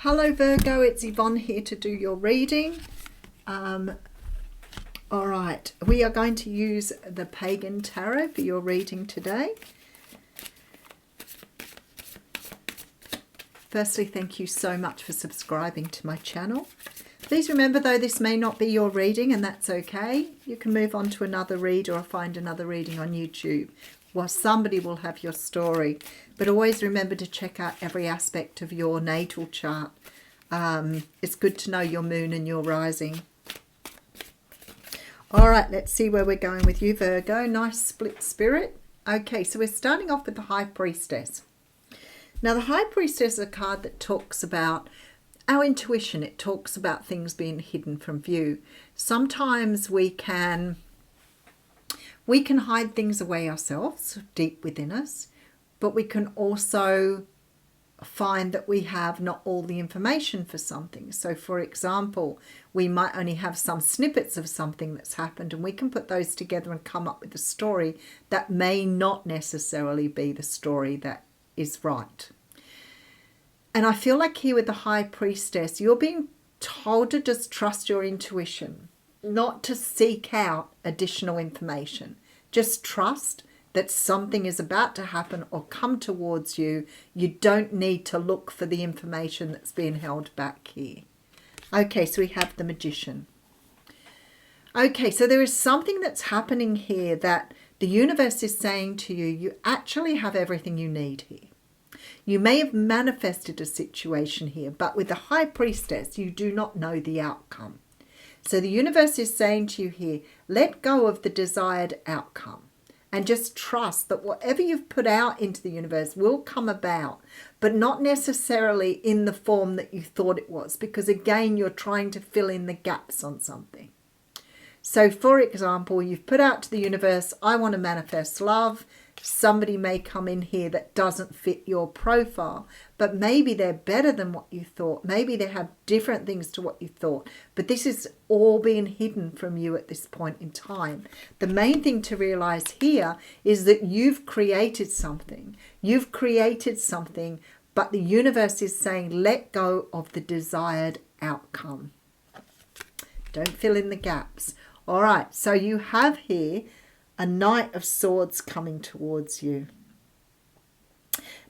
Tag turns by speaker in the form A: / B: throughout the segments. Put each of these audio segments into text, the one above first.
A: Hello Virgo, it's Yvonne here to do your reading. All right, we are going to use the Pagan Tarot for your reading today. Firstly, thank you so much for subscribing to my channel. Please remember though, this may not be your reading and that's okay. You can move on to another read or find another reading on YouTube. Well, somebody will have your story, but always remember to check out every aspect of your natal chart. It's good to know your moon and your rising. All right, let's see where we're going with you, Virgo. Nice split spirit. Okay, so we're starting off with the High Priestess. Now, the High Priestess is a card that talks about our intuition. It talks about things being hidden from view. Sometimes we can hide things away ourselves, deep within us, but we can also find that we have not all the information for something. So, for example, we might only have some snippets of something that's happened, and we can put those together and come up with a story that may not necessarily be the story that is right. And I feel like here with the High Priestess, you're being told to just trust your intuition, not to seek out additional information. Just trust that something is about to happen or come towards you. You don't need to look for the information that's being held back here. Okay, so we have the Magician. Okay, so there is something that's happening here that the universe is saying to you, you actually have everything you need here. You may have manifested a situation here, but with the High Priestess, you do not know the outcome. So the universe is saying to you here, let go of the desired outcome and just trust that whatever you've put out into the universe will come about, but not necessarily in the form that you thought it was, because again, you're trying to fill in the gaps on something. So for example, you've put out to the universe, I want to manifest love. Somebody may come in here that doesn't fit your profile, but maybe they're better than what you thought. Maybe they have different things to what you thought, but this is all being hidden from you at this point in time. The main thing to realize here is that you've created something. You've created something, but the universe is saying, let go of the desired outcome. Don't fill in the gaps. All right, so you have here a Knight of Swords coming towards you.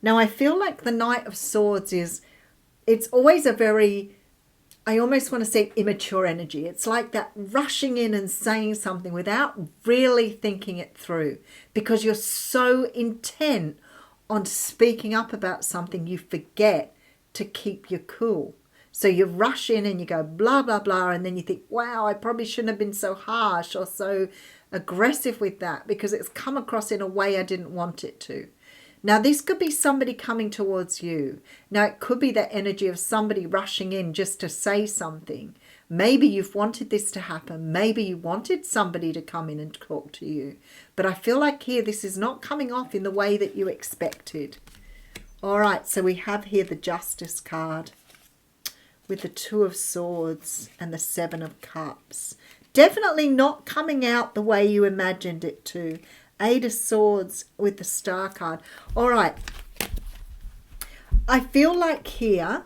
A: Now, I feel like the Knight of Swords it's always a very, I almost want to say immature energy. It's like that rushing in and saying something without really thinking it through, because you're so intent on speaking up about something, you forget to keep your cool. So you rush in and you go blah, blah, blah, and then you think, wow, I probably shouldn't have been so harsh or so aggressive with that because it's come across in a way I didn't want it to. Now, this could be somebody coming towards you. Now, it could be that energy of somebody rushing in just to say something. Maybe you've wanted this to happen. Maybe you wanted somebody to come in and talk to you. But I feel like here this is not coming off in the way that you expected. All right, so we have here the Justice card with the Two of Swords and the Seven of Cups. Definitely not coming out the way you imagined it to. Eight of Swords with the Star card. All right. I feel like here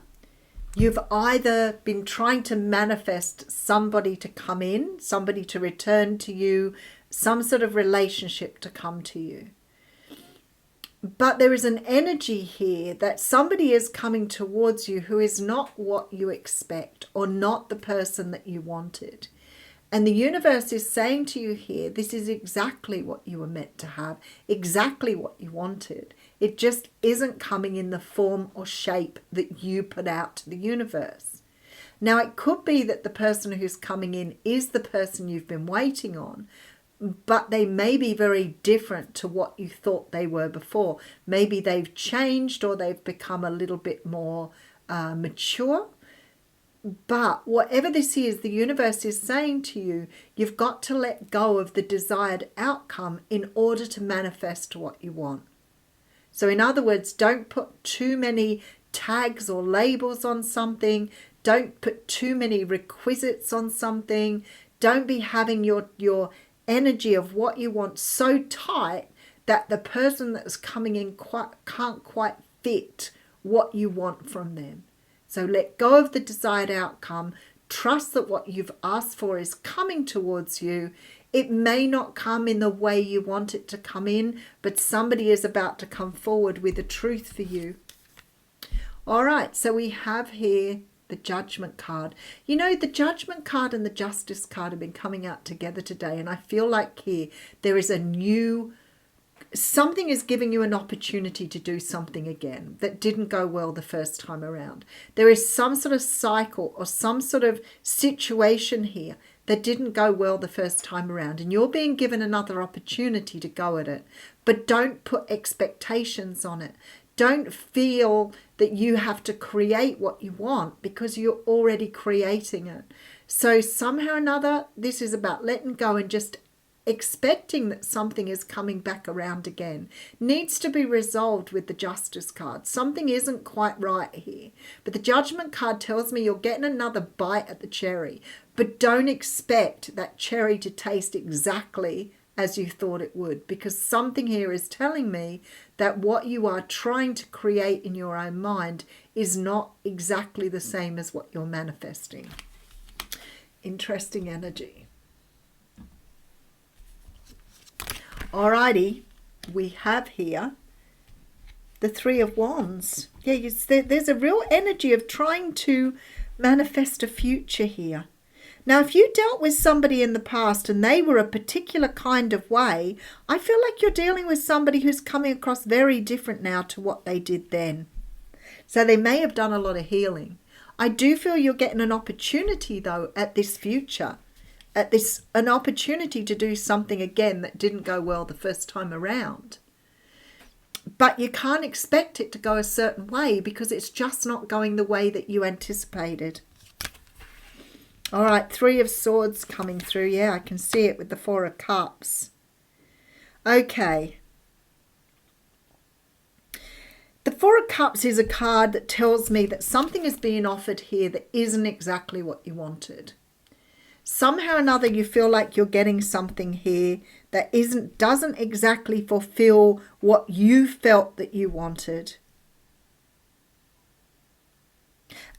A: you've either been trying to manifest somebody to come in, somebody to return to you, some sort of relationship to come to you. But there is an energy here that somebody is coming towards you who is not what you expect or not the person that you wanted. And the universe is saying to you here, this is exactly what you were meant to have, exactly what you wanted. It just isn't coming in the form or shape that you put out to the universe. Now, it could be that the person who's coming in is the person you've been waiting on, but they may be very different to what you thought they were before. Maybe they've changed or they've become a little bit more mature. But whatever this is, the universe is saying to you, you've got to let go of the desired outcome in order to manifest what you want. So in other words, don't put too many tags or labels on something. Don't put too many requisites on something. Don't be having your energy of what you want so tight that the person that's coming in can't quite fit what you want from them. So let go of the desired outcome. Trust that what you've asked for is coming towards you. It may not come in the way you want it to come in, but somebody is about to come forward with the truth for you. All right, so we have here the Judgment card. You know, the Judgment card and the Justice card have been coming out together today, and I feel like here there is a new... something is giving you an opportunity to do something again that didn't go well the first time around. There is some sort of cycle or some sort of situation here that didn't go well the first time around, and you're being given another opportunity to go at it. But don't put expectations on it. Don't feel that you have to create what you want, because you're already creating it. So somehow or another, this is about letting go and just expecting that something is coming back around again. Needs to be resolved with the Justice card. Something isn't quite right here. But the Judgment card tells me you're getting another bite at the cherry. But don't expect that cherry to taste exactly as you thought it would, because something here is telling me that what you are trying to create in your own mind is not exactly the same as what you're manifesting. Interesting energy. Alrighty, we have here the Three of Wands. Yeah, there's a real energy of trying to manifest a future here. Now, if you dealt with somebody in the past and they were a particular kind of way, I feel like you're dealing with somebody who's coming across very different now to what they did then. So they may have done a lot of healing. I do feel you're getting an opportunity, though, at this future. An opportunity to do something again that didn't go well the first time around. But you can't expect it to go a certain way, because it's just not going the way that you anticipated. All right, Three of Swords coming through. Yeah, I can see it with the Four of Cups. Okay. The Four of Cups is a card that tells me that something is being offered here that isn't exactly what you wanted. Somehow or another you feel like you're getting something here that doesn't exactly fulfill what you felt that you wanted.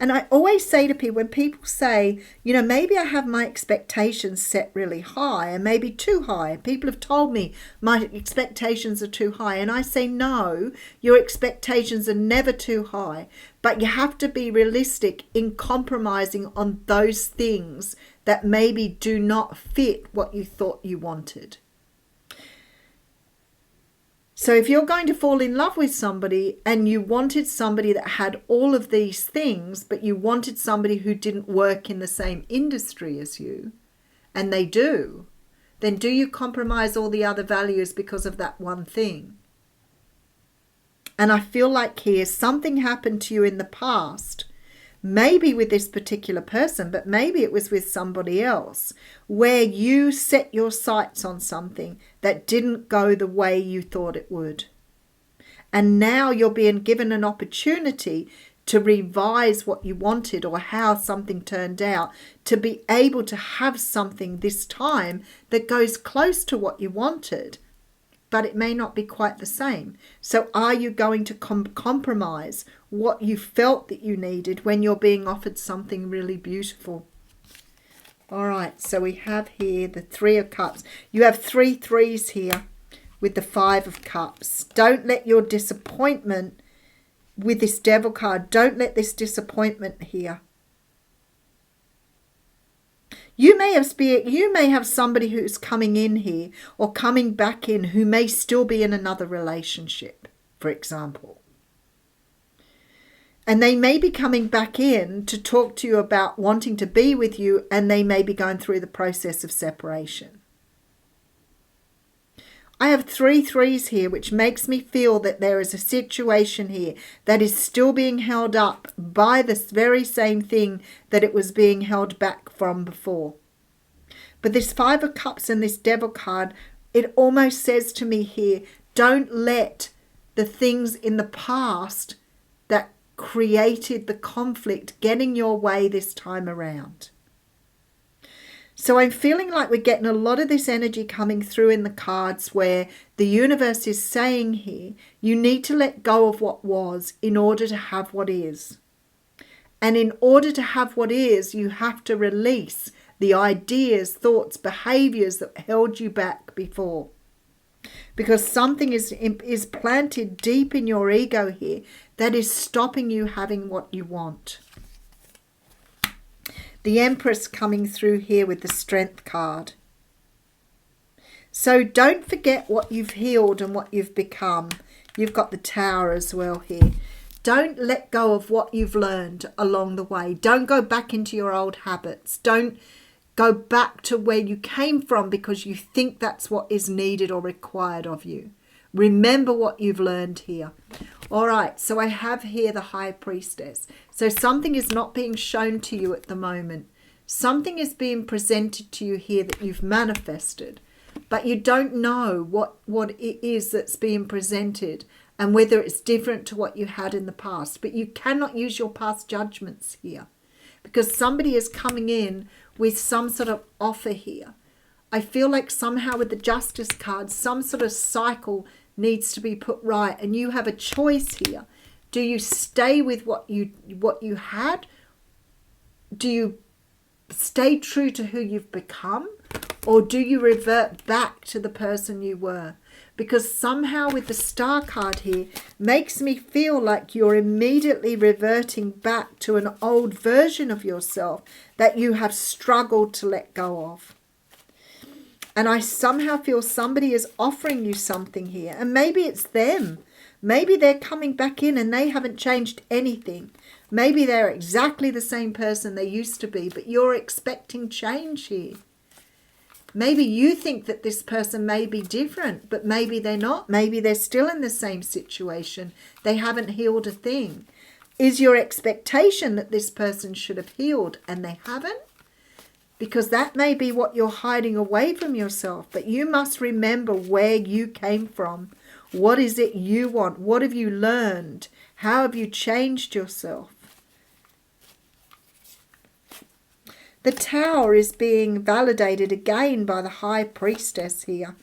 A: And I always say to people, when people say, you know, maybe I have my expectations set really high and maybe too high. People have told me my expectations are too high. And I say, no, your expectations are never too high. But you have to be realistic in compromising on those things that maybe do not fit what you thought you wanted. So if you're going to fall in love with somebody and you wanted somebody that had all of these things, but you wanted somebody who didn't work in the same industry as you, and they do, then do you compromise all the other values because of that one thing? And I feel like here something happened to you in the past, maybe with this particular person, but maybe it was with somebody else, where you set your sights on something that didn't go the way you thought it would. And now you're being given an opportunity to revise what you wanted or how something turned out, to be able to have something this time that goes close to what you wanted, but it may not be quite the same. So are you going to compromise what you felt that you needed when you're being offered something really beautiful? All right, so we have here the Three of Cups. You have 3 threes here with the Five of Cups. Don't let your disappointment with this Devil card, don't let this disappointment here. You may have somebody who's coming in here or coming back in who may still be in another relationship, for example. And they may be coming back in to talk to you about wanting to be with you, and they may be going through the process of separation. I have 3 threes here, which makes me feel that there is a situation here that is still being held up by this very same thing that it was being held back from before. But this Five of Cups and this Devil card, it almost says to me here, don't let the things in the past that created the conflict getting your way this time around. So I'm feeling like we're getting a lot of this energy coming through in the cards where the universe is saying here, you need to let go of what was in order to have what is. And in order to have what is, you have to release the ideas, thoughts, behaviors that held you back before. Because something is planted deep in your ego here that is stopping you having what you want. The Empress coming through here with the Strength card. So don't forget what you've healed and what you've become. You've got the Tower as well here. Don't let go of what you've learned along the way. Don't go back into your old habits. Don't go back to where you came from because you think that's what is needed or required of you. Remember what you've learned here. All right, so I have here the High Priestess. So something is not being shown to you at the moment. Something is being presented to you here that you've manifested, but you don't know what it is that's being presented and whether it's different to what you had in the past. But you cannot use your past judgments here because somebody is coming in with some sort of offer here. I feel like somehow with the Justice card, some sort of cycle needs to be put right, and you have a choice here. Do you stay with what you had? Do you stay true to who you've become, or do you revert back to the person you were? Because somehow with the Star card here makes me feel like you're immediately reverting back to an old version of yourself that you have struggled to let go of. And I somehow feel somebody is offering you something here. And maybe it's them. Maybe they're coming back in and they haven't changed anything. Maybe they're exactly the same person they used to be, but you're expecting change here. Maybe you think that this person may be different, but maybe they're not. Maybe they're still in the same situation. They haven't healed a thing. Is your expectation that this person should have healed and they haven't? Because that may be what you're hiding away from yourself. But you must remember where you came from. What is it you want? What have you learned? How have you changed yourself? The Tower is being validated again by the High Priestess here.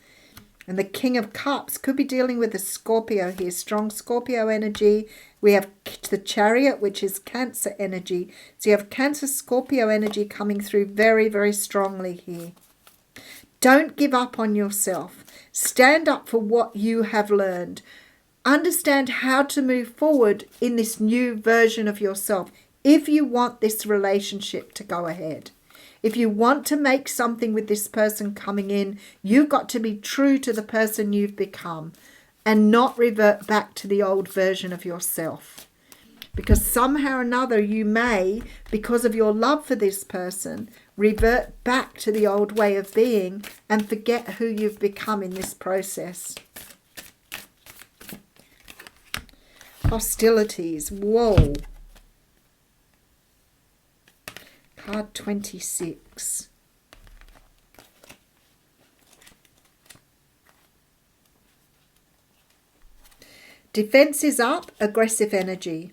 A: And the King of Cups could be dealing with the Scorpio here. Strong Scorpio energy. We have the Chariot, which is Cancer energy. So you have Cancer, Scorpio energy coming through very, very strongly here. Don't give up on yourself. Stand up for what you have learned. Understand how to move forward in this new version of yourself if you want this relationship to go ahead. If you want to make something with this person coming in, you've got to be true to the person you've become and not revert back to the old version of yourself. Because somehow or another you may, because of your love for this person, revert back to the old way of being and forget who you've become in this process. Hostilities. Whoa. Card 26. Defense is up, aggressive energy.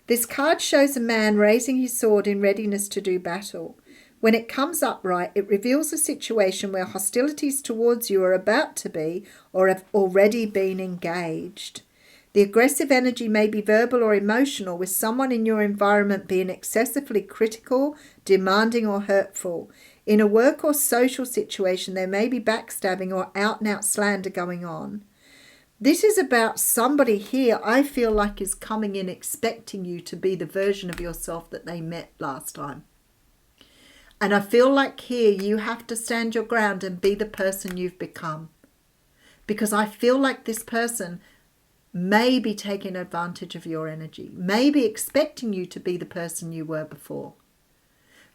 A: This card shows a man raising his sword in readiness to do battle. When it comes upright, it reveals a situation where hostilities towards you are about to be or have already been engaged. The aggressive energy may be verbal or emotional, with someone in your environment being excessively critical, demanding or hurtful. In a work or social situation, there may be backstabbing or out-and-out slander going on. This is about somebody here I feel like is coming in expecting you to be the version of yourself that they met last time. And I feel like here you have to stand your ground and be the person you've become. Because I feel like this person may be taking advantage of your energy, may be expecting you to be the person you were before.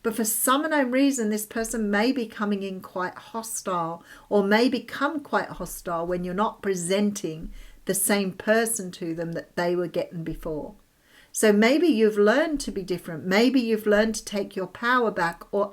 A: But for some unknown reason, this person may be coming in quite hostile, or may become quite hostile when you're not presenting the same person to them that they were getting before. So maybe you've learned to be different. Maybe you've learned to take your power back or